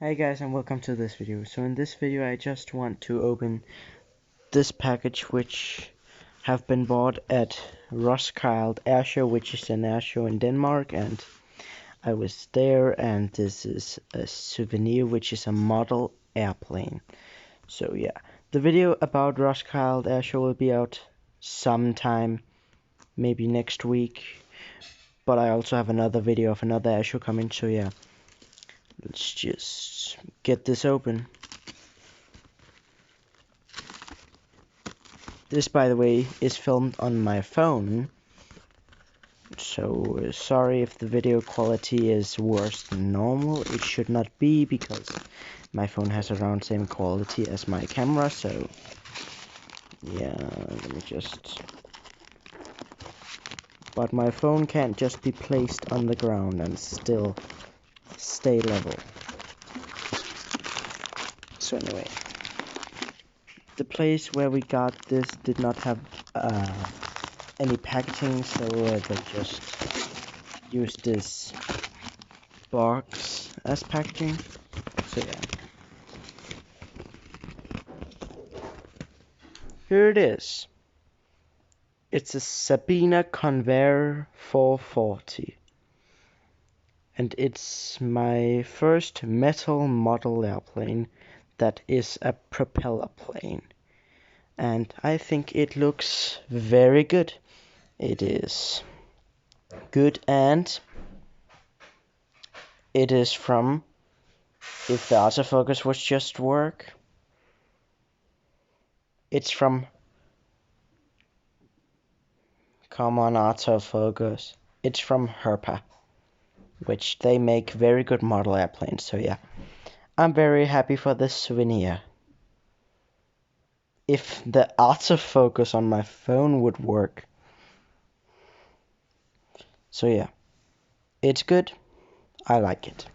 Hi guys and welcome to this video. So in this video I just want to open this package which have been bought at Roskilde Airshow, which is an airshow in Denmark, and I was there, and this is a souvenir which is a model airplane. So yeah, the video about Roskilde Airshow will be out sometime, maybe next week, but I also have another video of another airshow coming, so yeah. Let's just get this open. This, by the way, is filmed on my phone, so sorry if the video quality is worse than normal. It should not be, because my phone has around same quality as my camera, so yeah, let me just... But my phone can't just be placed on the ground and still stay level. So anyway, the place where we got this did not have any packaging, so they just used this box as packaging. So yeah, here it is. It's a Sabena Convair 440, and it's my first metal model airplane that is a propeller plane, and I think it looks very good. It is good, and it is from, if the autofocus would just work, it's from, come on autofocus, it's from Herpa, which they make very good model airplanes. So yeah, I'm very happy for this souvenir. If the autofocus on my phone would work. So yeah, it's good. I like it.